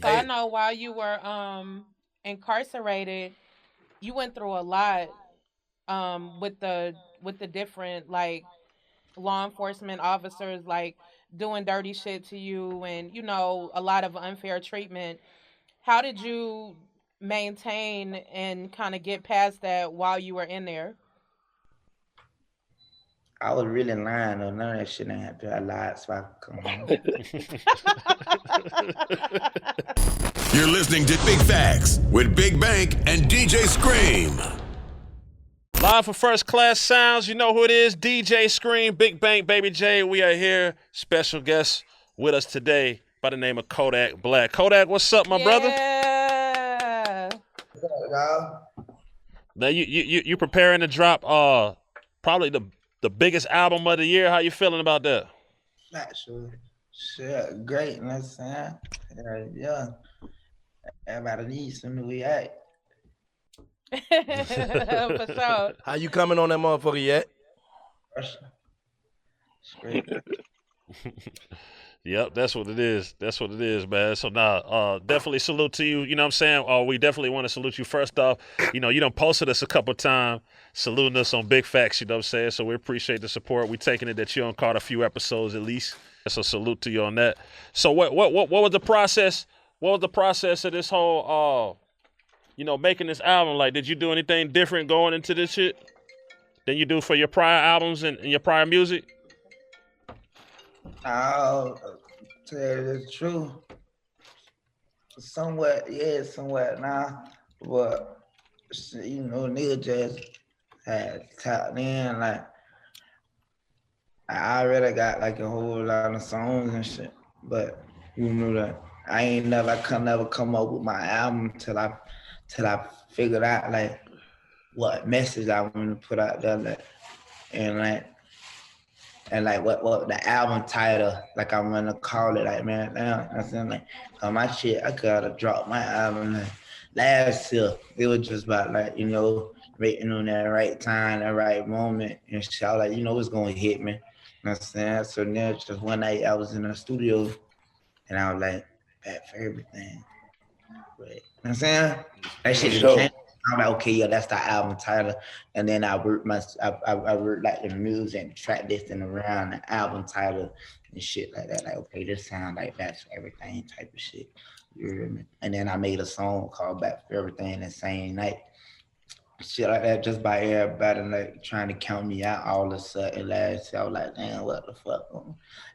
So I know while you were incarcerated, you went through a lot with the different like law enforcement officers like doing dirty shit to you and you know a lot of unfair treatment. How did you maintain and kind of get past that while you were in there? I was really lying though. None of that shit ain't happened. I lied so I could come home. You're listening to Big Facts with Big Bank and DJ Scream. Live for First Class Sounds. You know who it is. DJ Scream, Big Bank, Baby J. We are here. Special guest with us today by the name of Kodak Black. Kodak, what's up, my brother? What's up, y'all? Now you preparing to drop probably the biggest album of the year. How you feeling about that? Not sure. Shit, great. You know what I'm saying? Yeah. Everybody needs some new act. For sure. How you coming on that motherfucker yet? Straight. Yep, that's what it is. That's what it is, man. So now, definitely salute to you. You know what I'm saying? We definitely want to salute you first off. You know, you done posted us a couple times, saluting us on Big Facts, you know what I'm saying? So we appreciate the support. We taking it that you done caught a few episodes at least. So salute to you on that. So what was the process? What was the process of this whole making this album? Like, did you do anything different going into this shit than you do for your prior albums and your prior music? I'll tell you the truth. Somewhat, yeah, somewhat nah. But, you know, nigga just had tapped in. Like, I already got like a whole lot of songs and shit. But, you know that I could never come up with my album till I figured out like what message I want to put out there, like, and what the album title, like I'm gonna call it, like, man, damn, I'm saying, like, my shit, I gotta drop my album like last year. It was just about like, you know, waiting on that right time, that right moment, and shit. I was like, you know, it's gonna hit me. You know what I'm saying? So then just one night I was in the studio and I was like, back for everything. But, you know what I'm saying? That shit just came. I'm like, okay, yeah, that's the album title. And then I worked I worked like the music and track listing around the album title and shit like that. Like, okay, this sound like that's for everything type of shit. You hear me? And then I made a song called Back for Everything the same night. Shit like that, just by everybody like trying to count me out all of a sudden last year. I was like, damn, what the fuck?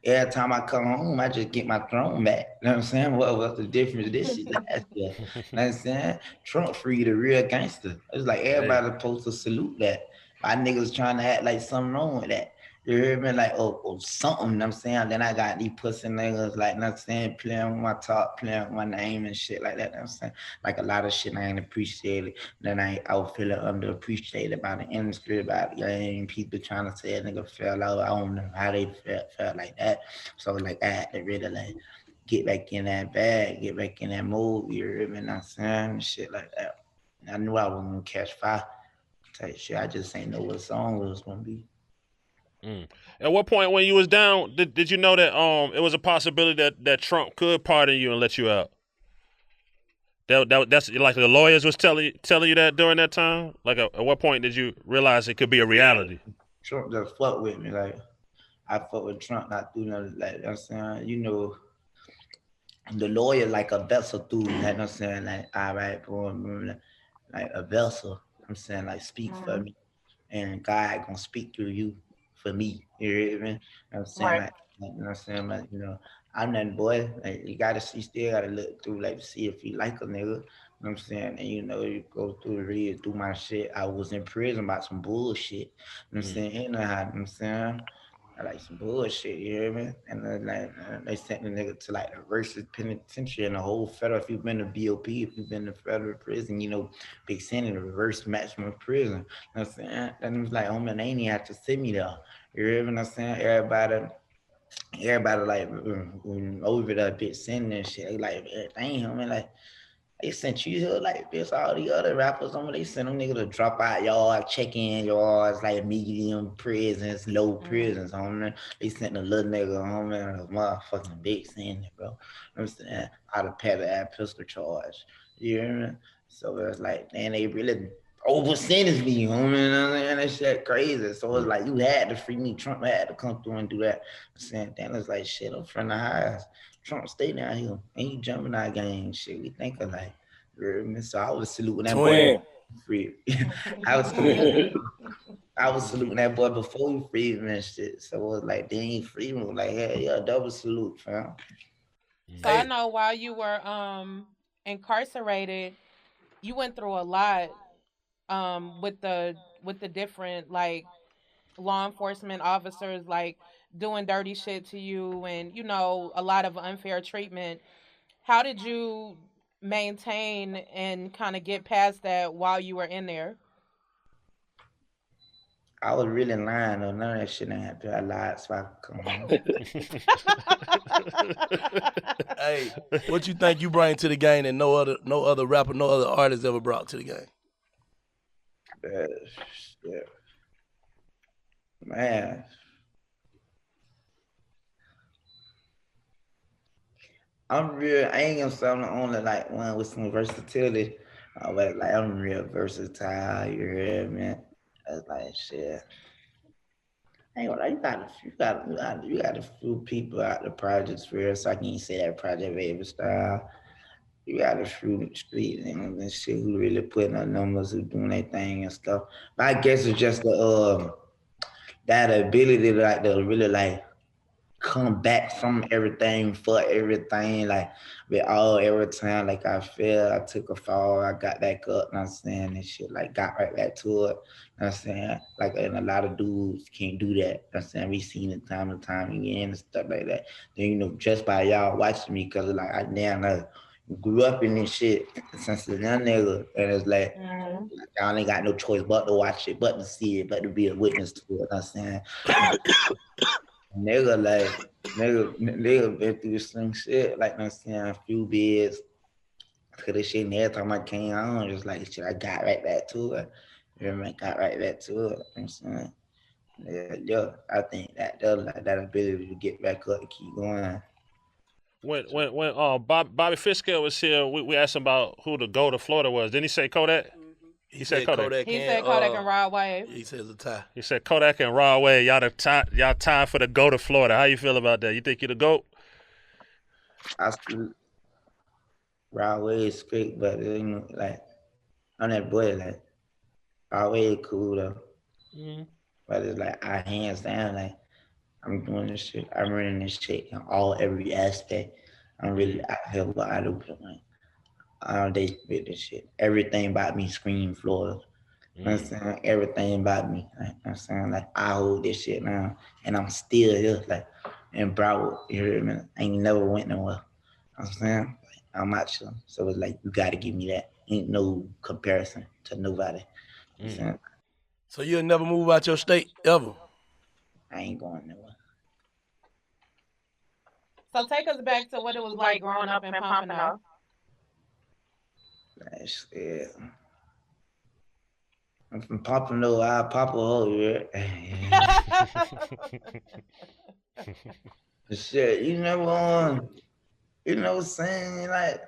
Every time I come home, I just get my throne back. You know what I'm saying? What was the difference of this shit last year? You know what I'm saying? Trump free the real gangster. It's like everybody supposed to salute that. My niggas trying to act like something wrong with that. You hear me? Like, oh, something, you know what I'm saying? Then I got these pussy niggas, like, you know what I'm saying, playing with my top, playing with my name and shit like that, you know what I'm saying? Like, a lot of shit I ain't appreciated. Then I was feeling underappreciated by the industry, by the game. People trying to say a nigga fell out. I don't know how they felt like that. So, like, I had to really, like, get back in that bag, get back in that mood, you hear me? You know what I'm saying? And shit like that. I knew I was going to catch fire type shit. I just ain't know what song it was going to be. At what point when you was down, did you know that it was a possibility that Trump could pardon you and let you out? That's like the lawyers was telling you that during that time? Like at what point did you realize it could be a reality? Trump just fuck with me. Like, I fuck with Trump, not do nothing like that. You know what I'm saying? You know, the lawyer like a vessel through, you know what I'm saying? Like, all right, bro, like a vessel. You know what I'm saying, like, speak for me. And God gonna speak through you for me. You hear me? You know what I'm saying? Right. Like, you know what I'm saying? Like, you know, I'm that boy. Like, you still gotta look through, like, to see if you like a nigga. You know what I'm saying? And, you know, you go through read through my shit. I was in prison about some bullshit. You know what I'm saying? You know what I'm saying? I like some bullshit, you hear me? And then, like, they sent the nigga to like the worst penitentiary in the whole federal. If you've been to BOP, if you've been to federal prison, you know, Big Sandy, the reverse maximum prison. You know what I'm saying? And it was like, oh man, they ain't even have to send me there. You hear me? You know what I'm saying? Everybody like over that bitch sending and shit. They like, damn, I mean, like, They sent you here like this, all the other rappers, they sent them niggas to drop out yard, check in yards, like medium prisons, low Mhm. prisons, homie. They sent the little nigga, homie, a motherfucking big sentence, bro. I'm saying, out of pay that pistol charge. You hear me? So it's like, man, they really over sentenced me, homie. You know what I'm saying? That shit crazy. So it's Mm. like, you had to free me. Trump had to come through and do that. I'm saying, damn, it's like, shit, I'm from the highest. Trump stay down here. Ain't you jumping that game shit. We think of like, so I was saluting that boy Twin. free. I was saluting I was saluting that boy before he freed him and shit. So it was like, then he freed him. Like, hell yeah, double salute, fam. So I Hey, know while you were incarcerated, you went through a lot with the different like law enforcement officers like doing dirty shit to you and a lot of unfair treatment. How did you maintain and kind of get past that while you were in there? I was really lying though. None of that shit ain't happened. I lied so I could come home. hey, what you think you bring to the game that no other rapper, no other artist ever brought to the game? Uh, shit. Man, I'm real. I ain't gonna say I'm the only like one with some versatility. But like I'm real versatile. You hear me? Man? That's like shit. I ain't gonna lie, you got a few people out the projects for real, so I can't say that Project Baby style. You got a few street niggas and shit who really putting up numbers, who doing their thing and stuff. But I guess it's just the that ability to really like come back from everything for everything. Like with all every time, like I fell, I took a fall, I got back up, and I'm saying and shit, like got right back to it. I'm saying, like, and a lot of dudes can't do that. I'm saying we seen it time and time again and stuff like that. Then just by y'all watching me, cause like I damn grew up in this shit since a young nigga, and it's Mhm. like I ain't got no choice but to watch it, but to see it, but to be a witness to it. I'm saying nigga like nigga been through some shit, like I'm saying a few bids to this shit and every time I came on, just like shit, I got right back to it. You remember I got right back to it. I'm saying. Yeah, I think that ability to get back up and keep going. when Bobby Fischer was here, we asked him about who the GOAT of Florida was. Didn't he say Kodak? He He said said Kodak. Kodak He and said Kodak and Rod Wave. he says a tie. He said Kodak and Raw Way. Y'all time for the GOAT of Florida. How you feel about that? You think you the GOAT? I still Broadway is great, but like I'm that boy like Broadway is cool though. Mm-hmm. But it's like I hands down like I'm doing this shit. I'm running this shit in every aspect. I'm really out here what I do. Like, all day with this shit. Everything about me scream Florida. You know what I'm saying? Everything about me. Like, you know what I'm saying? Like I hold this shit now and I'm still here. Like in Broward, you hear me? I ain't never went nowhere. You know what I'm saying? Like, I'm out here. So it's like you gotta give me that. Ain't no comparison to nobody. You know what I'm saying? So you'll never move out your state ever. I ain't going nowhere. So take us back to what it was like growing up in Pompano. That shit. I'm from Pompano, I Papa Ho, yeah. Shit, you know, saying like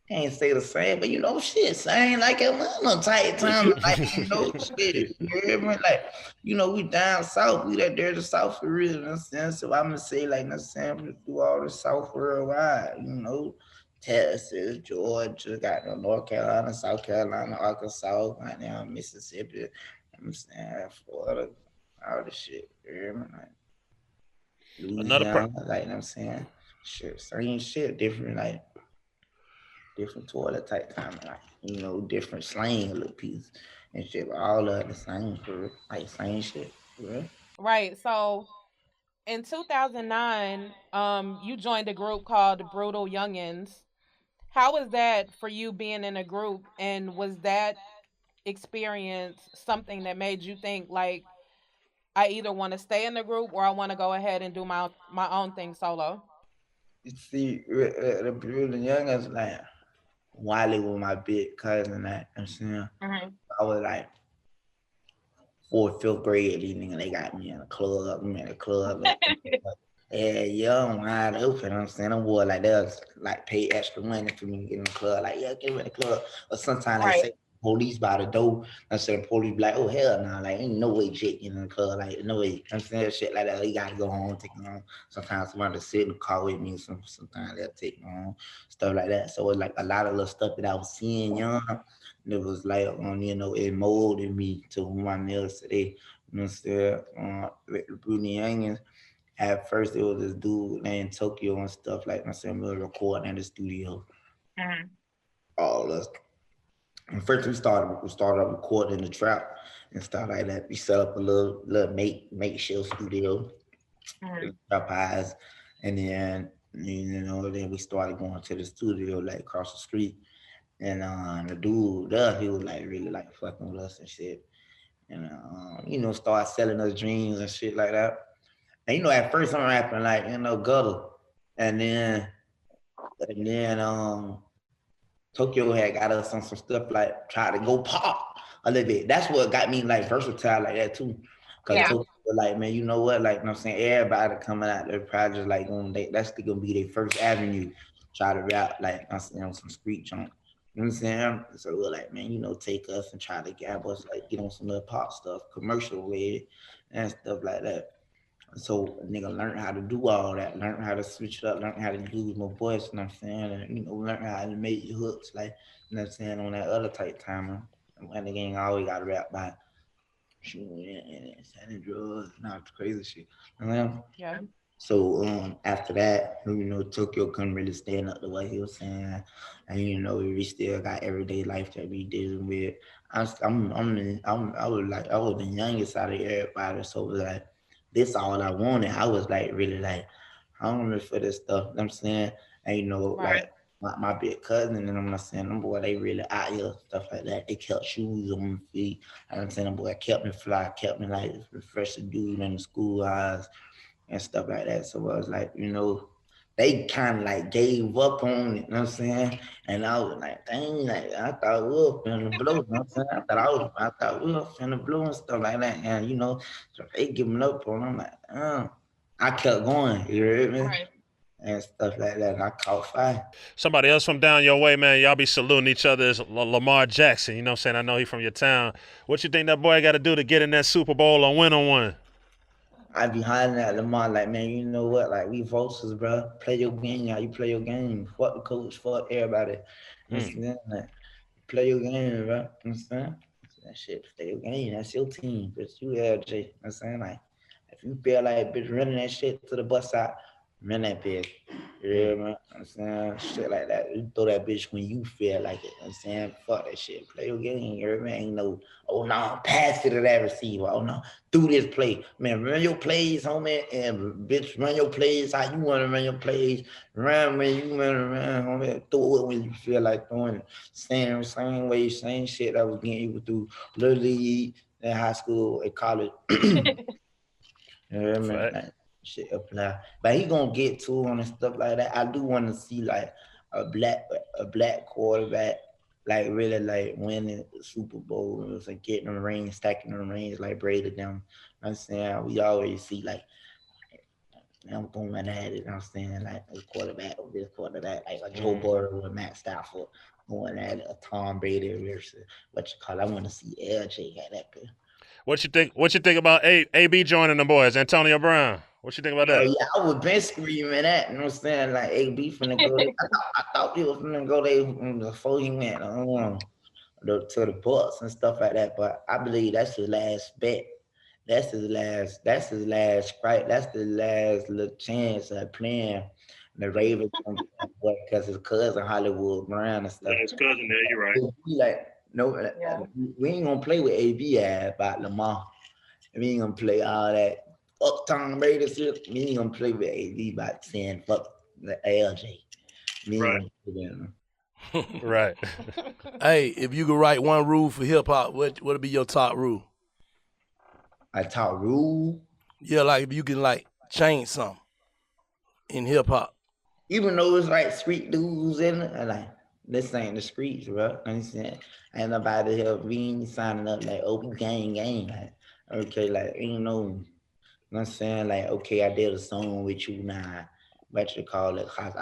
can't say the same, but shit, saying like a no tight time, like shit. You hear me? Like, we down south, we that there the south for real, you know what I'm saying? So I'm gonna say like, you know what I'm saying, we do all the south worldwide, Texas, Georgia, got no North Carolina, South Carolina, Arkansas, right now, Mississippi, you know what I'm saying, Florida, all the shit. You hear me? Like Another per- Louisiana, like, you know what I'm saying? Shit, same shit, different like different toilet type time, like different slang little piece and shit, but all of the same for real. Like same shit, for real. Right. So in 2009, you joined a group called Brutal Youngins. How was that for you being in a group, and was that experience something that made you think like I either want to stay in the group or I want to go ahead and do my own thing solo? You see, the Brutal Youngins, like Wiley was my big cousin. That I'm saying Mm-hmm. I was like 4th, 5th grade. These niggas they got me in the club. I'm in the club. Yeah, young, wide open. I'm saying them boy like they'll like pay extra money for me to get in the club. Like, yeah, get in the club. Or sometimes they Right. say police by the door. I said the police be like, oh hell no, like ain't no way Jake in the club. Like no way. I'm saying shit like that. You gotta go home, take me home. Sometimes somebody to sit in the car with me. Sometimes they'll take me home, stuff like that. So it's like a lot of little stuff that I was seeing young. It was like it molded me to who I am today. You know what I'm saying? With the Bruni Youngins. At first, it was this dude named Tokyo and stuff like I said, we were recording in the studio. Mm-hmm. All us. And first, we started up recording in the trap and stuff like that. We set up a little makeshift studio, Mm-hmm. trap eyes, and then then we started going to the studio like across the street. And the dude there, he was like really like fucking with us and shit, and start selling us dreams and shit like that. And at first I'm rapping like, gutter. And then Tokyo had got us on some stuff like try to go pop a little bit. That's what got me like versatile like that too. Cause Yeah. Tokyo was like, man, you know what? Like, you know what I'm saying? Everybody coming out their projects like that's gonna be their first avenue. Try to rap like on some street junk. You know what I'm saying? So we're like, man, take us and try to gab us, like get on some little pop stuff, commercial with and stuff like that. So a nigga learned how to do all that, learn how to switch it up, learn how to use my voice, you know what I'm saying? And learn how to make your hooks, like, you know what I'm saying, on that other type timer. And the gang always gotta rap by shooting and selling drugs and all crazy shit. You know? Yeah. So after that, Tokyo couldn't really stand up the way he was saying, and we still got everyday life that we dealing with. I was the youngest out of everybody, so it was like this all I wanted. I was like really like hungry for this stuff. You know what I'm saying, and Right. like my big cousin and I'm not saying them boy they really out here stuff like that. They kept shoes on my feet. I'm saying them boy kept me fly, kept me like refresh the dude in the school eyes and stuff like that. So I was like, they kind of like gave up on it, you know what I'm saying? And I was like, dang, like I thought we were finna blow, you know what I'm saying? I thought we were finna blow and stuff like that. And so they giving up on it. I'm like, I kept going, you heard me? Right. And stuff like that. And I caught fire. Somebody else from down your way, man. Y'all be saluting each other is Lamar Jackson. You know what I'm saying? I know he from your town. What you think that boy got to do to get in that Super Bowl or win on one? I be hollering at Lamar like, man, you know what? Like, we vultures, bro. Play your game, y'all. You play your game. Fuck the coach, fuck everybody. You know what I'm saying? Like, play your game, bro. You know what I'm saying? That shit, play your game. That's your team. But you LJ. You know what I'm saying? Like, if you feel like bitch running that shit to the bus out, run that bitch. You hear me? I'm saying? Shit like that. You throw that bitch when you feel like it. I'm saying? Fuck that shit. Play your game. You hear me? Ain't no, oh no, pass it to that receiver. Oh no, do this play. Man, run your plays, homie. And bitch, run your plays how you want to run your plays. Run when you want to run, homie. Throw it when you feel like throwing it. Same way, same shit that was getting you through Little League, in high school, in college. You hear me? Like, shit apply. But he gonna get to him and stuff like that. I do want to see like a black quarterback like really like winning the Super Bowl and like getting them rings, stacking them rings like Brady them. I'm saying we always see like I'm going at it. I'm saying like a quarterback or this quarterback like a Joe Burrow or Matt Stafford going at it, a Tom Brady versus what you call. I want to see LJ at that good. What you think? What you think about AB joining the boys? Antonio Brown. What you think about that? Yeah, I was been screaming that. You know what I'm saying? Like AB finna go there. I thought he was finna go there before he went to the Bucks and stuff like that. But I believe that's his last bet. That's his last. That's his last fight. That's the last little chance at playing the Ravens because his cousin Hollywood Brown and stuff. Yeah, his cousin there. You're right. He like no, we ain't gonna play with AB about Lamar. We ain't gonna play all that uptown Raiders shit. We ain't gonna play with AB about saying fuck the LJ. Right. Hey, if you could write one rule for hip hop, what would be your top rule? A top rule? Yeah, like if you can like change something in hip hop. Even though it's like street dudes in it, and like This ain't the streets, bro. Understand? Ain't nobody here being signing up like, oh, we gang. Like, okay, like, ain't no, you know what I'm saying? Like, okay, I did a song with you now. What you call it? 'Cause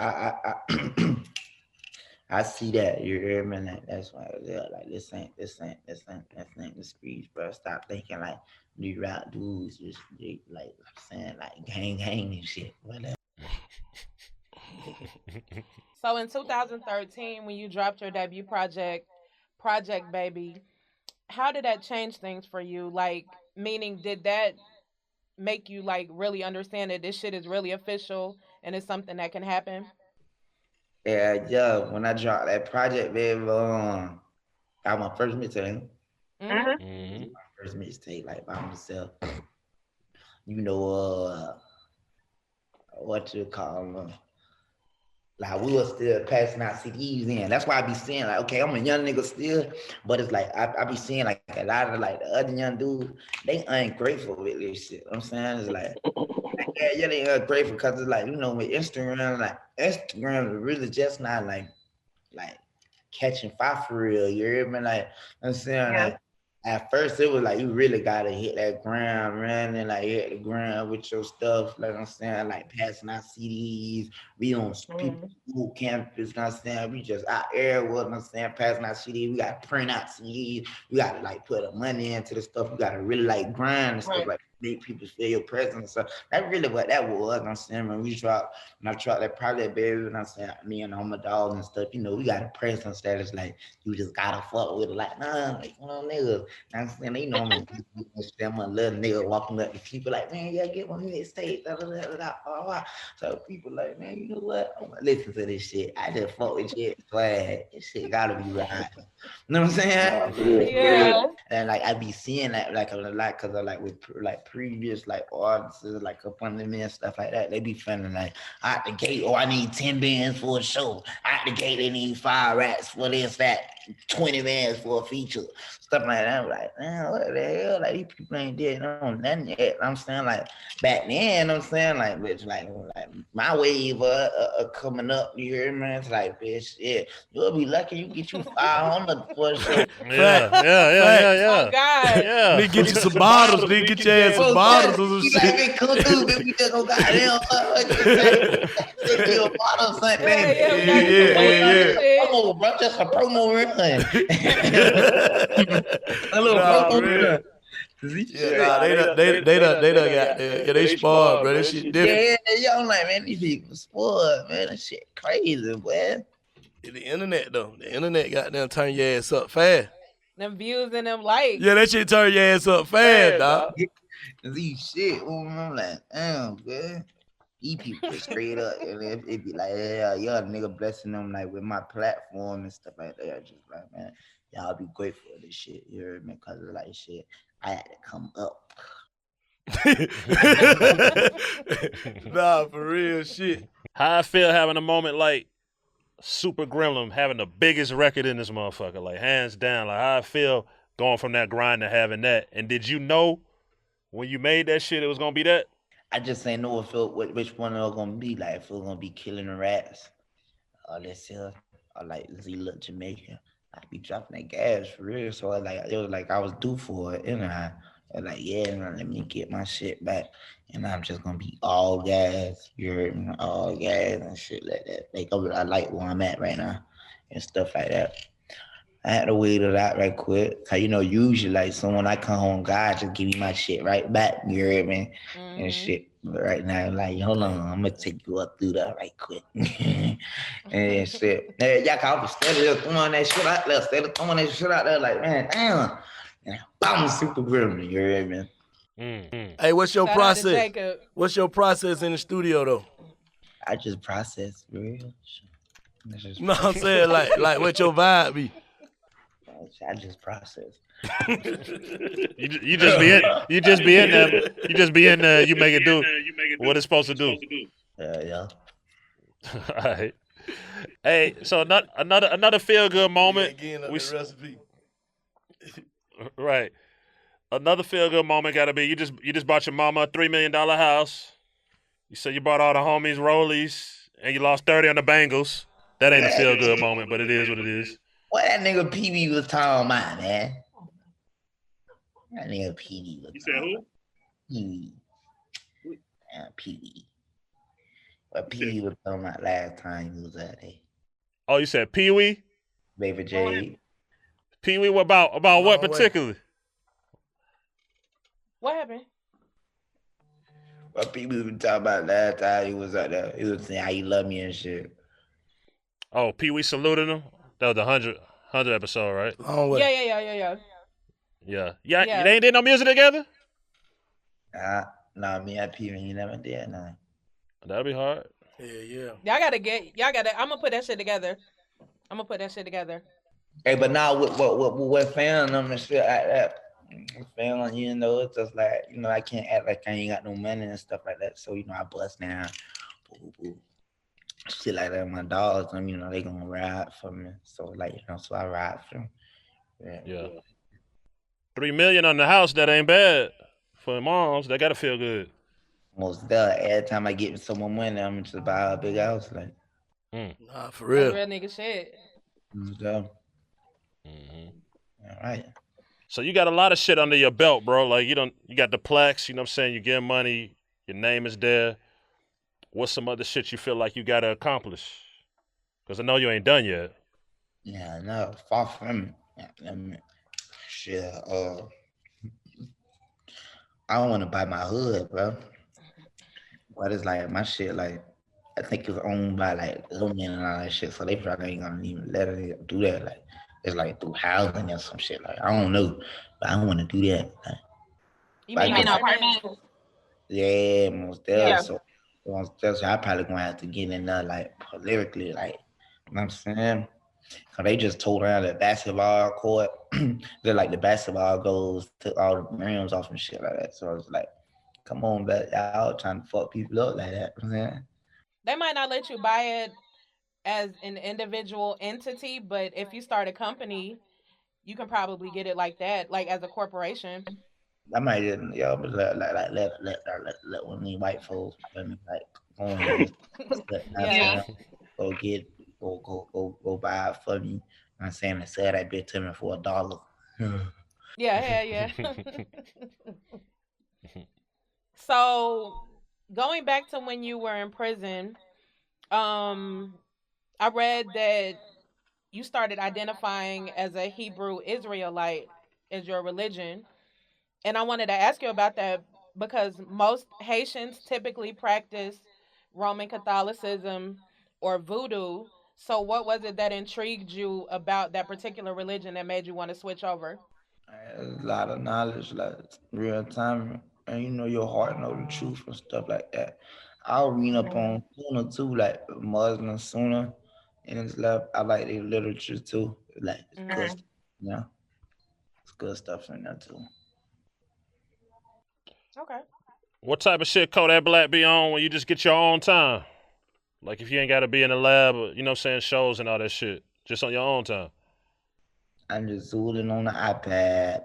I see that. You hear me? Like, that's why they're like, this ain't the streets, bro. Stop thinking like these rap dudes just like saying like gang and shit. Whatever. So in 2013, when you dropped your debut project, Project Baby, how did that change things for you? Like, meaning, did that make you like really understand that this shit is really official and it's something that can happen? Yeah. When I dropped that project, baby, got my first mixtape. Hmm. Mhm. My first mixtape, like by myself. You know, what you call them? Like we was still passing out CDs in. That's why I be saying like, okay, I'm a young nigga still, but it's like I be seeing like a lot of like the other young dudes, they ungrateful with this shit. You know what I'm saying it's like yeah, they ungrateful because it's like with Instagram is really just not like catching fire for real. You hear me? Like I'm saying like at first it was like you really gotta hit that ground, man, and like hit the ground with your stuff. Like I'm saying, like passing out CDs, we on people school campus, you know what I'm saying? We just out there, what I'm saying, passing out CDs, we gotta print out CDs, we gotta like put the money into the stuff, we gotta really like grind and stuff Right. like make people feel your presence. So that's really what that was, you know what I'm saying? When I dropped that project, baby, you know what I'm saying, me and all my dogs and stuff, we got a presence that is like you just gotta fuck with it, like nah, like niggas. I'm saying they know me. I'm a little nigga walking up to people like, man, yeah, get one mixtape. So people like, man, you know what? I'm gonna listen to this shit. I just fuck with shit. Swag. This shit gotta be right. You know what I'm saying? Yeah. And like I be seeing that like a lot because of like with like previous like artists like up under me and stuff like that. They be feeling like out the gate, oh, I need 10 bands for a show. Out the gate, they need 5 rats for this, that, 20 bands for a feature, stuff like that. I'm like, man, what the hell? Like these people ain't did nothing yet. I'm saying like back then, I'm saying like bitch, like my wave coming up, you hear me? It's like bitch, yeah, you'll be lucky you get you 500 for a show. Yeah, Fact. yeah, yeah, Fact. yeah, Oh yeah. God. Yeah. Nigga, get you some bottles. Nigga, get your ass some bottles or You some like, shit. man, come through, baby. We just go goddamn take you a bottle, son, Yeah, baby. yeah, we gotta get some weight on this shit. Promo, bro, just a promo run. A little Nah, promo real. run. Yeah, nah, they done got there. Yeah, they spoiled, bro. That shit different. Yeah, I'm like, man, these people spoiled, man. That shit crazy, boy. The internet though, the internet got them turn your ass up fast. Them views and them likes. Yeah, that shit turn your ass up fast, dog. These shit, I'm like, damn, man. These people straight up, and it be like, yeah, young nigga blessing them like with my platform and stuff like that. Just like, man, y'all be grateful for this shit. You heard me? Cause of like shit, I had to come up. Nah, for real shit. How I feel having a moment like Super Gremlin having the biggest record in this motherfucker, like hands down. Like how I feel going from that grind to having that. And did you know when you made that shit it was gonna be that? I just ain't know which one it was gonna be. Like if it was gonna be killing the rats, or let's say, or like Z Look Jamaica. I be dropping that gas for real. So it was like I was due for it, and I was like, yeah, man, let me get my shit back, and I'm just gonna be all gas. You heard me? All gas and shit like that. Like I like where I'm at right now, and stuff like that. I had to wait it out right quick. Cause usually like someone I come home, God just give me my shit right back. You hear me? And shit. But right now, like, hold on, I'm gonna take you up through that right quick. And shit. Hey, y'all can be steady throwing that shit out there, like, man, damn. And I'm super grim, you hear me? Hey, what's your Shout out to process? Jacob. What's your process in the studio though? I just process real shit. No, I'm saying like what your vibe be? I just process. You just be in there. You make it do what it's supposed to do. Yeah. All right. Hey, so another feel good moment. Again, the recipe. Right. Another feel good moment gotta be you just bought your mama a $3 million house. You said you bought all the homies rollies and you lost 30 on the Bengals. That ain't a feel good moment, but it is what it is. What that nigga PB was talking about, man? That nigga PB was talking about. PB. Yeah, PB. What PB was talking about last time he was out there. Oh, you said Pee Wee? Baby J. Pee Wee, about what particularly? What happened? What PB was talking about last time he was out there. He was saying how you love me and shit. Oh, Pee Wee saluted him? That was the 100 episode, right? Long way. Yeah. They ain't did no music together? Nah, me and Pee Wee, you never did nothing. That'd be hard. Yeah. Y'all gotta. I'm gonna put that shit together. Hey, but now with failing them and shit like that, failing, you know, it's just like, you know, I can't act like I ain't got no money and stuff like that. So, you know, I bust down, shit like that. My dogs, you know, they gonna ride for me. So, like, you know, so I ride for them. Yeah. $3 million on the house, that ain't bad. For the moms, that gotta feel good. Most there, every time I get some more money, I'm just buy a big house. Like, Nah, for real. Real nigga shit. All right. So you got a lot of shit under your belt, bro. Like you got the plaques, you know what I'm saying? You get money, your name is there. What's some other shit you feel like you gotta accomplish? Because I know you ain't done yet. Yeah, no, far from it. Shit, I don't want to buy my hood, bro. But it's like my shit, like I think it's owned by like Lil Wayne and all that shit, so they probably ain't gonna even let it do that. Like it's like through housing or some shit. Like I don't know, but I don't want to do that. Like, you mean apartment? Yeah, most definitely. So most definitely, I probably gonna have to get in there like politically, like you know what I'm saying. Cause they just told around the basketball court, they're like the basketball goals, took all the rims off and shit like that. So it's like, come on, but y'all trying to fuck people up like that. You know what I'm saying? They might not let you buy it as an individual entity, but if you start a company, you can probably get it like that, like as a corporation. I might just, but let one of these white folks, let me like go in Yeah. go get, go buy it for me. I'm saying, and sell that bitch to me for $1. Yeah. So going back to when you were in prison, I read that you started identifying as a Hebrew Israelite as your religion. And I wanted to ask you about that because most Haitians typically practice Roman Catholicism or voodoo. So what was it that intrigued you about that particular religion that made you want to switch over? A lot of knowledge, like real time, and you know your heart know the truth and stuff like that. I'll read up on Sunnah too, like Muslim Sunnah, and it's like I like their literature too. Like it's good, stuff, you know, it's good stuff in there too. Okay. What type of shit Kodak Black be on when you just get your own time? Like if you ain't gotta be in the lab, or, you know what I'm saying, shows and all that shit. Just on your own time. I'm just zooming on the iPad.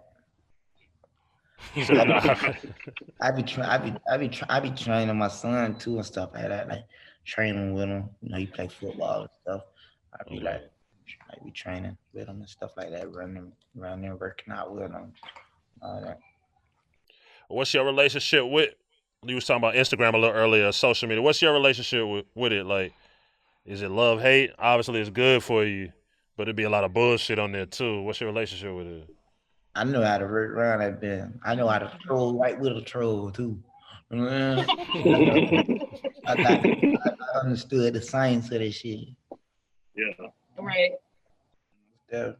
I be training my son too and stuff like that, like training with him. You know, he play football and stuff. I be like be training with him and stuff like that, running, working out with him, all that. What's your relationship with? You was talking about Instagram a little earlier, social media. What's your relationship with it? Like, is it love, hate? Obviously, it's good for you, but it'd be a lot of bullshit on there too. What's your relationship with it? I know how to work around that bit. I know how to troll right with a troll too. You know what I mean? I understood the science of this shit. Yeah. Right. Yeah.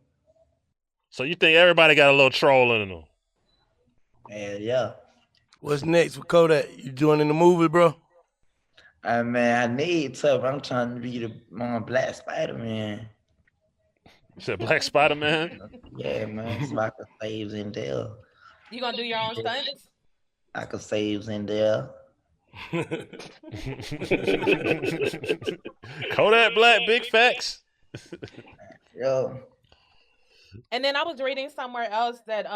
So you think everybody got a little troll in them? Yeah. What's next for Kodak? You joining the movie, bro? Man, I need tough. I'm trying to be the Black Spider-Man. You said Black Spider-Man? Yeah, man. So I can save Zendaya. You gonna do your own stunts? I can save Zendaya. Kodak Black, big facts. Yo. And then I was reading somewhere else that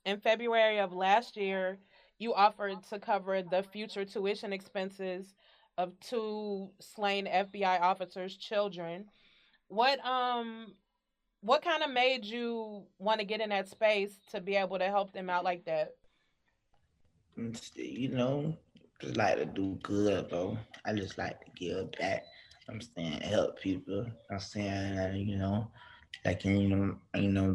in February of last year, you offered to cover the future tuition expenses of two slain FBI officers' children. What what kind of made you want to get in that space to be able to help them out like that? You know, just like to do good, bro. I just like to give back. I'm saying help people. I'm saying, like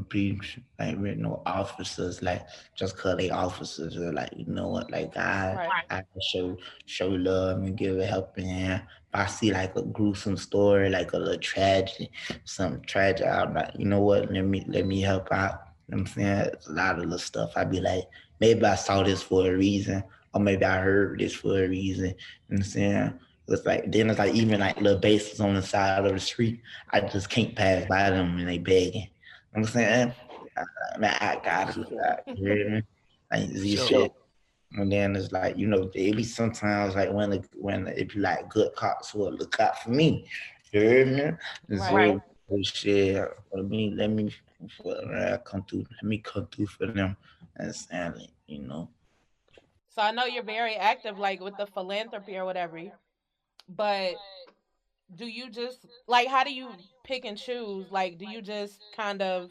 be like with no officers, like just cause they officers or like what, like Right. I can show love and give a helping hand. If I see like a gruesome story, like a little tragedy, something tragic, I'm like, you know what, let me help out. You know what I'm saying? It's a lot of little stuff. I be like, maybe I saw this for a reason, or maybe I heard this for a reason. You know what I'm saying? It's like even like little bases on the side of the street. I just can't pass by them and they begging. You know what I'm saying? Man, I gotta do that. You hear me? Like these Sure. shit. And then it's like, it be sometimes like when it be like good cops will look out for me. You hear me? And Right. so shit come through. Let me come through for them. And saying. So I know you're very active, like with the philanthropy or whatever. But do you just like how do you pick and choose? Like, do you just kind of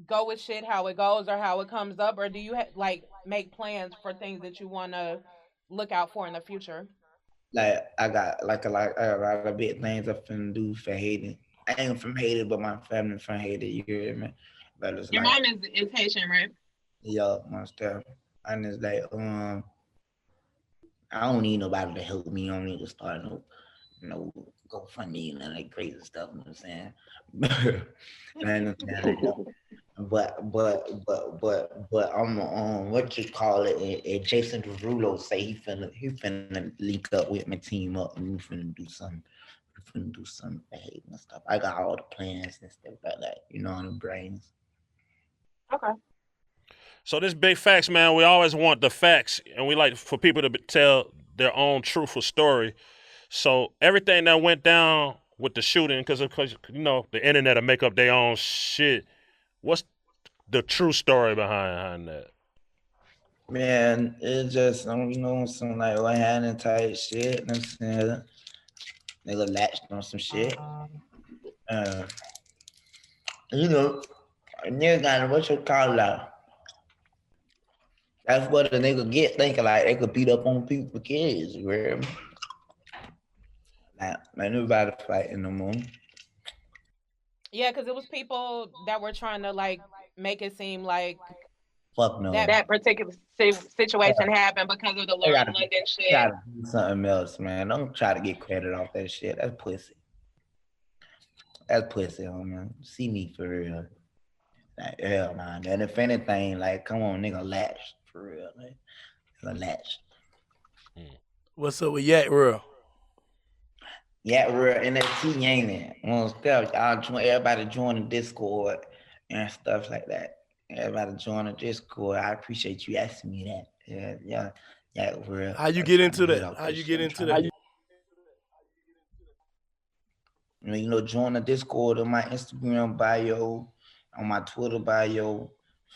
go with shit how it goes or how it comes up, or do you like make plans for things that you want to look out for in the future? Like I got a lot of big things I finna do for Haiti. I ain't from Haiti, but my family from Haiti. You hear me? But it's Your like, mom is Haitian, right? yeah, my stuff. And it's like, I don't need nobody to help me. I don't need to start you know, GoFundMe and that crazy stuff. You know what I'm saying? And but I'm what you call it? And Jason Derulo say he finna link up with my team up and we finna do some behavior and stuff. I got all the plans and stuff like that. On the brains. Okay. So this big facts, man. We always want the facts, and we like for people to tell their own truthful story. So everything that went down with the shooting, because the internet will make up their own shit. What's the true story behind that? Man, it's just some like one handed type shit. You know what I'm saying? Nigga latched on some shit. Uh, you know, a nigga got what you call that. That's what a nigga get thinking like they could beat up on people kids, you hear me? Like, man, nobody fighting no more. Yeah, because it was people that were trying to like make it seem like Fuck no. that particular situation happened because of the They Lauren gotta, London they shit. gotta do something else, man. Don't try to get credit off that shit. That's pussy. That's pussy, man. See me for real. Like, hell, man. And if anything, like, come on, nigga, latch for real. Like, nigga, latch. What's up with Yak Real? Yeah, real NFT ain't it? Stuff. Everybody join the Discord and stuff like that. Everybody join the Discord. I appreciate you asking me that. Yeah, real. How you I'm get trying into to hit that? off How that you shit. get I'm into trying that? to, join the Discord on my Instagram bio, on my Twitter bio.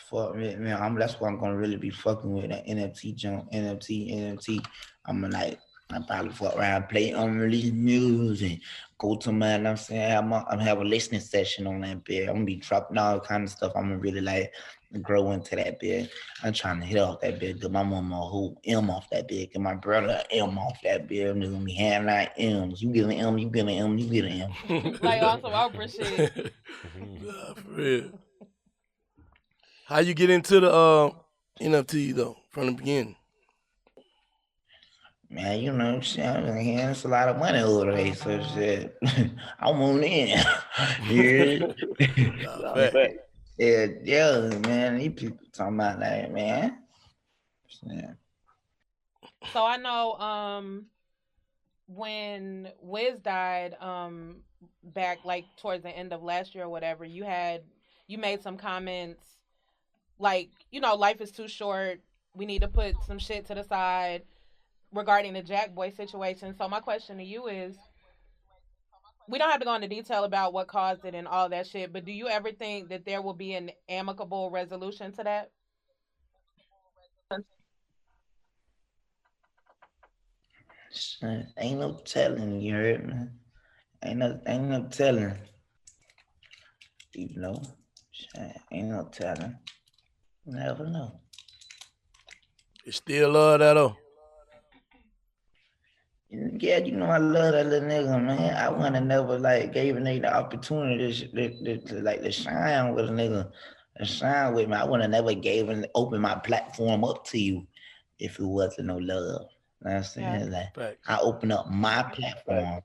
Fuck me, man. That's what I'm gonna really be fucking with that NFT jump, NFT. I'm gonna like, I probably fuck around, play unreleased music, go to man. I'm saying I'm have a listening session on that bit. I'm gonna be dropping all kind of stuff. I'm gonna really like grow into that bit. I'm trying to hit off that bit. Get my mama a whole M off that bit. Get my brother an M off that bit. I'm just gonna be handing out M's. You get an M, you get an M, you get an M. Like also Oprah shit. Nah, for real. How you get into the NFT though from the beginning? Man, shit, it's a lot of money over there, so shit. I'm on in. Yeah. Nah, fact. Yeah, man. These people talking about that, man. Yeah. So I know when Wiz died back like towards the end of last year or whatever, you made some comments like, life is too short. We need to put some shit to the side regarding the JackBoy situation. So my question to you is, we don't have to go into detail about what caused it and all that shit, but do you ever think that there will be an amicable resolution to that? Shit, ain't no telling, you heard me? Ain't no telling, you know. Shit, ain't no telling. Never know. You still love that though? Yeah, you know I love that little nigga, man. I wanna never like gave a nigga the opportunity to shine with a nigga, to shine with me. I wanna never gave and open my platform up to you if it wasn't no love. You know what I'm saying? Yeah. Like Facts. I open up my platform.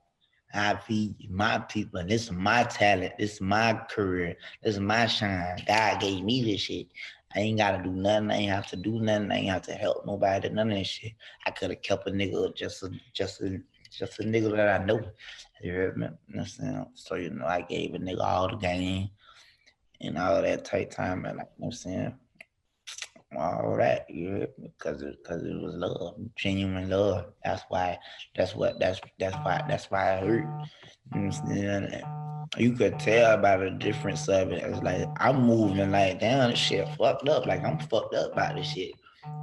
I feed my people. This is my talent. This is my career. This is my shine. God gave me this shit. I ain't gotta do nothing. I ain't have to do nothing. I ain't have to help nobody. None of that shit. I could have kept a nigga just a nigga that I know. You heard me? You know what I'm saying? So you know, I gave a nigga all the game and all that tight time, and like you know what I'm saying, all that, you heard me? Cause it was love, genuine love. That's why I hurt. You know what I'm saying? Like, you could tell by the difference of it. It's like I'm moving like damn, this shit fucked up. Like I'm fucked up by this shit.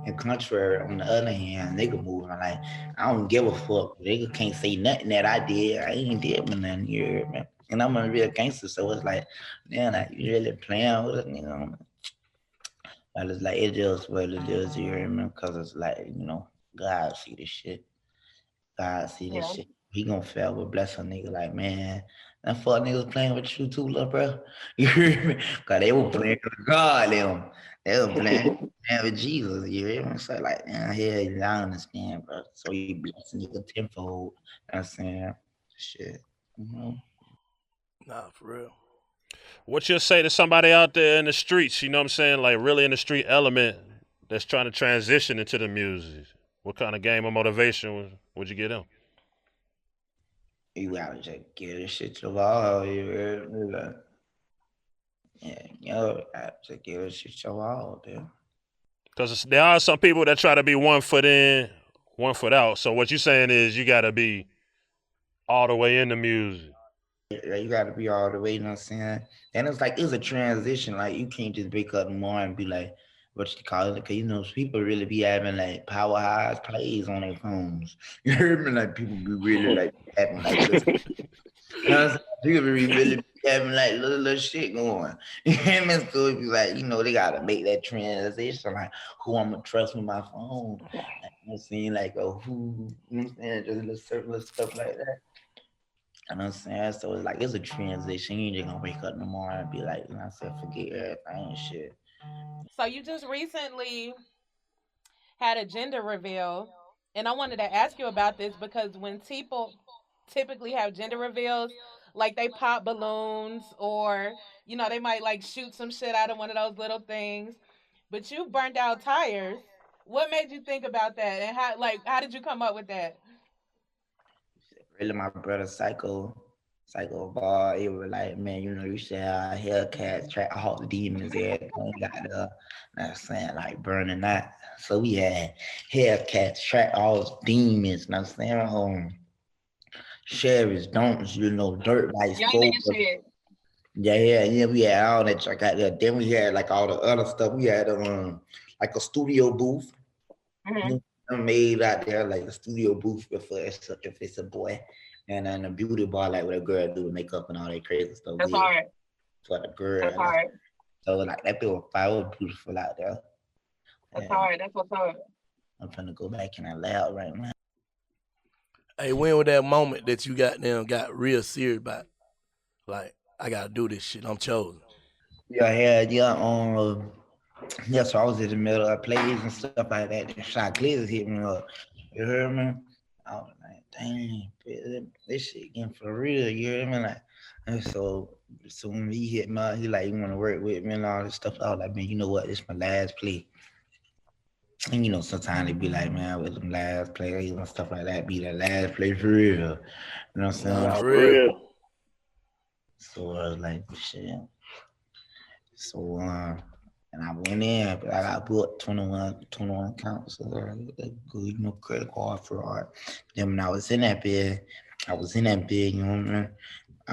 And contrary, on the other hand, nigga moving like I don't give a fuck. Nigga can't say nothing that I did. I ain't did with nothing. You heard me? And I'm a real gangster, so it's like, damn, like you really playing with it, you know? But it's like it just what it is. You hear me? Cause it's like you know, God see this shit. God see this Yeah. shit. He gonna forever bless a nigga like man. That fuck niggas playing with you too, little bro. You hear me? Cause they were playing with God, them. They were playing with Jesus. You hear me? So like, yeah, hell, I understand, bro. So you bless a nigga tenfold. I'm saying, shit. Mhm. Nah, for real. What you'll say to somebody out there in the streets, you know what I'm saying? Like really in the street element that's trying to transition into the music. What kind of game or motivation would you get them? You gotta just get this shit your all. You hear me? Like, yeah, I just give this shit your all, dude. Because there are some people that try to be 1 foot in, 1 foot out. So what you saying is you got to be all the way in the music. Yeah, you gotta be all the way, you know what I'm saying? And it's like it's a transition. Like you can't just wake up in the morning and be like, what you call it? Cause you know people really be having like power highs plays on their phones. You heard me? Like people be really like having like little, you know what I'm saying? People be really be having like little shit going. You hear me? So it be like, you know, they gotta make that transition. Like who I'm gonna trust with my phone. Like, you know what I'm saying? Like who, you know what I'm saying? Just little certain little stuff like that. You know what I'm saying? So it's like it's a transition. You ain't just gonna wake up in the morning and be like, you know what I'm saying, forget everything and shit. So you just recently had a gender reveal, and I wanted to ask you about this because when people typically have gender reveals, like they pop balloons or they might like shoot some shit out of one of those little things. But you burned out tires. What made you think about that, and how did you come up with that? Really my brother Psycho Ball, it was like, man, you know, you should have Hellcats, track all the demons, everything got the, you know what I'm saying, like burning that. So we had Hellcats, track all the demons, you know what I'm saying? Sheriffs, don'ts, you know, dirt bikes, Young four. nigga shit. Yeah, we had all that track out there. Then we had like all the other stuff. We had like a studio booth. Hmm. Made out there like a studio booth if it's a boy, and then a beauty bar like what a girl do with makeup and all that crazy stuff. That's We hard. for the That's girl, hard. so like that bit was fire, it was beautiful out there. That's And hard. That's what's hard. I'm finna go back in that lab right now. Hey, when was that moment that you got real serious about? Like, I gotta do this shit. I'm chosen. Yeah. Yeah. So I was in the middle of plays and stuff like that. And shot clears hit me up. You heard me? I was like, dang, this shit getting for real. You hear me? Like, and so when he hit me, up, he like, you want to work with me and all this stuff. I was like, man, you know what? This my last play. And you know, sometimes they be like, man, with them last plays and stuff like that, be that last play for real. You know what I'm saying? Nah, Nah, for for real. real. So I was like, shit. So and I went in, but I got booked 21 counts of good, you know, credit card fraud. Then when I was in that bed, you know what I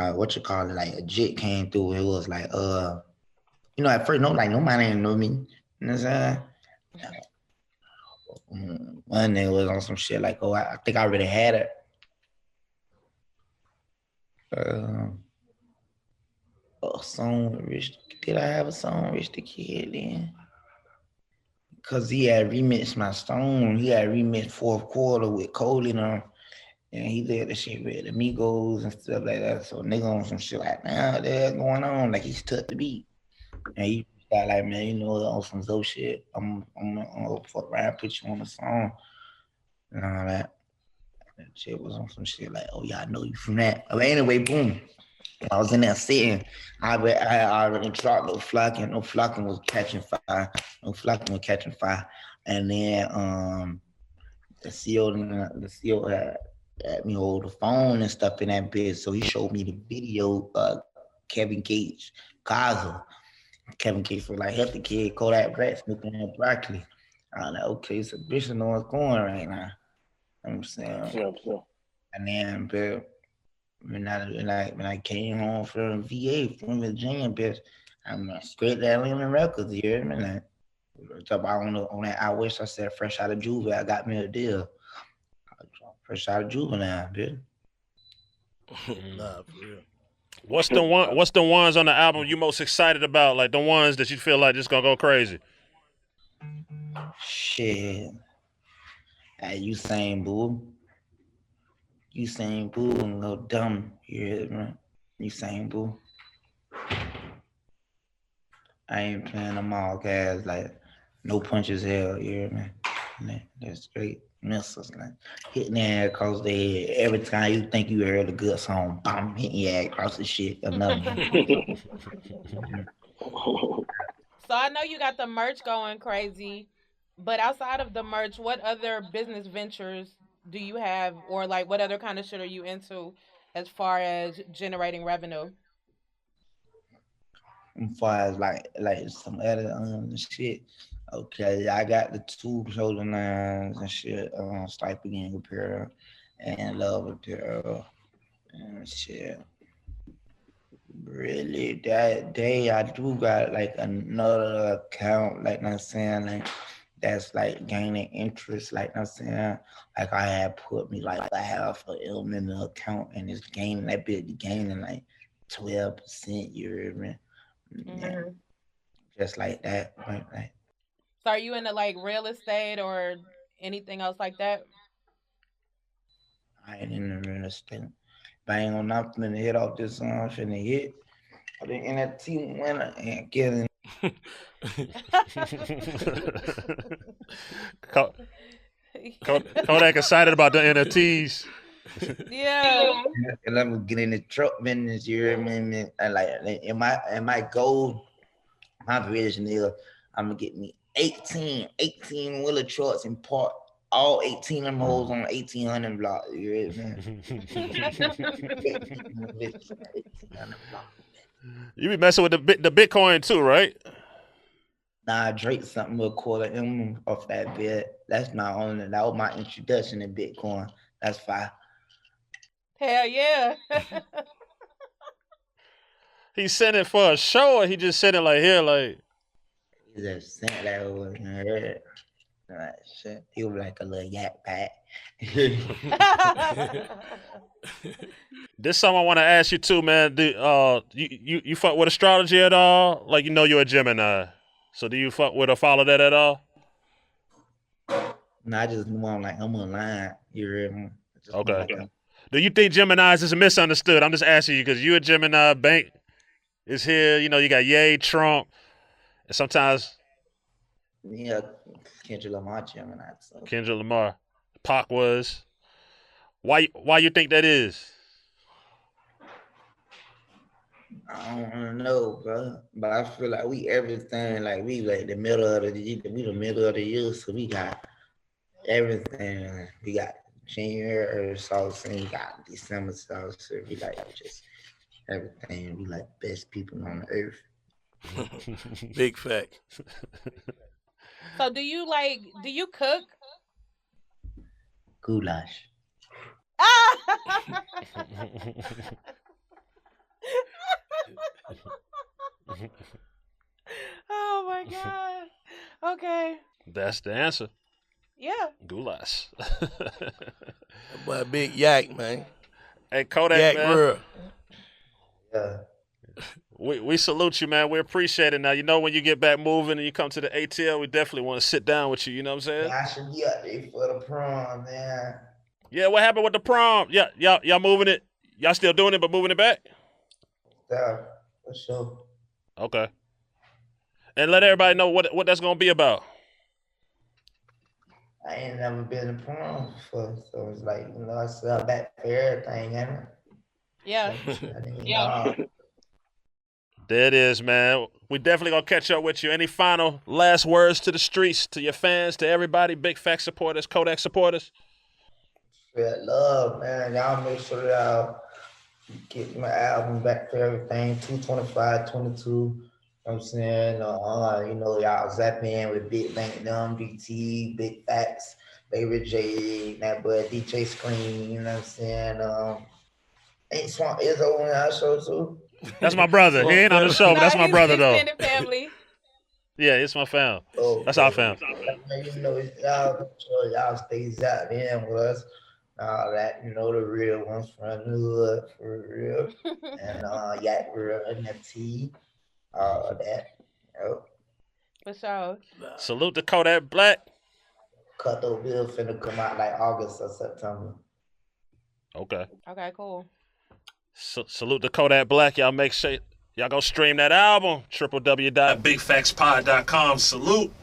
mean? What you call it, like a jit came through. It was like, you know, at first, nobody ain't know me. You know what I'm saying? One nigga was on some shit like, oh, I think I already had it. A song with Rich. Did I have a song with Rich the Kid then? Cause he had remixed my Stone. He had remixed Fourth Quarter with Cole in on. And he did the shit with the Migos and stuff like that. So nigga on some shit like, nah, that's going on. Like he's took the beat. And he got like, man, you know, on some Zoe shit. I'm gonna fuck around, put you on the song. And all that. That shit was on some shit like, oh yeah, I know you from that. But anyway, boom. I was in there sitting. I already dropped No Flocking. No Flocking was catching fire. No Flocking was catching fire. And then the CEO had me hold the phone and stuff in that bitch. So he showed me the video Kevin Gates, Gaza. Kevin Gates was like, help the kid, Kodak Rat snooping in broccoli. I was like, okay, so bitch know what's going right now. You know what I'm saying? Sure. And then, but when I came home from VA from Virginia, bitch, I'm straight to Atlanta Records, you hear me? Like, talk about on that I wish I said fresh out of Juvenile, I got me a deal. Fresh out of Juvenile, bitch. Nah, for real. What's the ones on the album you most excited about? Like the ones that you feel like just gonna go crazy? Shit. Usain Boo. Usain Boo and Lil Dumb. You hear me? Usain Boo. I ain't playing them all guys like no punches hell, you hear me? That's straight missiles, like hitting their head across the head. Every time you think you heard a good song, bam, hitting your head across the shit. Another one. So I know you got the merch going crazy, but outside of the merch, what other business ventures do you have, or like what other kind of shit are you into as far as generating revenue? As far as like some other shit. Okay, I got the two clothing lines and shit, Stipe Gang Apparel and Love Apparel and shit. Really, that day I do got like another account, like I'm saying, like that's like gaining interest, like I'm saying, like I had put me like a half a M in the account and it's gaining that bit gaining like 12%, you hear me? Yeah, Hmm. just like that, right? Like So are you into like real estate or anything else like that? I ain't in the real estate. Bang on nothing and hit off this song, finna hit. I think in that team winner and getting Ko- Kodak excited about the NFTs. Yeah. and I'm gonna get in the truck business, you hear me? And like in my goal, my vision is I'm gonna get me 18 wheeler trucks and park all 18 of them hoes on 1800 block. You hear me? 1800 block. You be messing with the Bitcoin too, right? Nah, Drake something with quarter M off that bit. That's my only. That was my introduction to Bitcoin. That's fine. Hell yeah. He sent it for a show, or he just sent it like here, like. He just sent that over here. Like shit. He was like a little yak pack. This something I want to ask you too, man. You fuck with astrology at all? Like you're a Gemini, so do you fuck with or follow that at all? No, I just want like I'm online. You hear me? Just Okay. like Do you think Geminis is misunderstood? I'm just asking you because you a Gemini. Bank is here. You got Ye, Trump, and sometimes yeah, Kendrick Lamar Gemini. So Kendrick Lamar. Pac was. Why you think that is? I don't know, bro. But I feel like we everything. Like we like the middle of the year, so we got everything. We got January sauce and we got December sauce. So we like just everything. We like best people on the earth. Big fact. So do you cook? Goulash. Oh my god. Okay. That's the answer. Yeah. Goulash. Boy, big yak, man. Hey, Kodak, Yak man. real. Yeah. We salute you, man. We appreciate it. Now, you know, when you get back moving and you come to the ATL, we definitely want to sit down with you. You know what I'm saying? I should be up there for the prom, man. Yeah, what happened with the prom? Yeah, y'all moving it. Y'all still doing it, but moving it back? Yeah, for sure. Okay. And let everybody know what that's going to be about. I ain't never been to prom before, so it's like, you know, I sell back for everything, you know? Yeah. Yeah. There it is, man. We definitely going to catch up with you. Any final last words to the streets, to your fans, to everybody, Big Facts supporters, Kodak supporters? Yeah, love, man. Y'all make sure y'all get my album back for everything, 225, 22. You know what I'm saying? You know, y'all zapping with Big Bank, Dumb, DT, Big Facts, Baby J, that boy DJ Scream, you know what I'm saying? Ain't Swamp Izzo on our show too? That's my brother. He ain't on the show, but that's my brother, though. Extended family. Yeah, it's my fam. Oh, That's our fam. You know, y'all stay zapped in with us. All that, you know, the real ones from the hood, for real. And Yak Real, NFT, all of that. Yep. For sure. Salute to Kodak Black. Cut the bill finna come out like August or September. Okay. Okay, cool. Salute to Kodak Black. Y'all make sure y'all go stream that album. www.bigfactspod.com. Salute.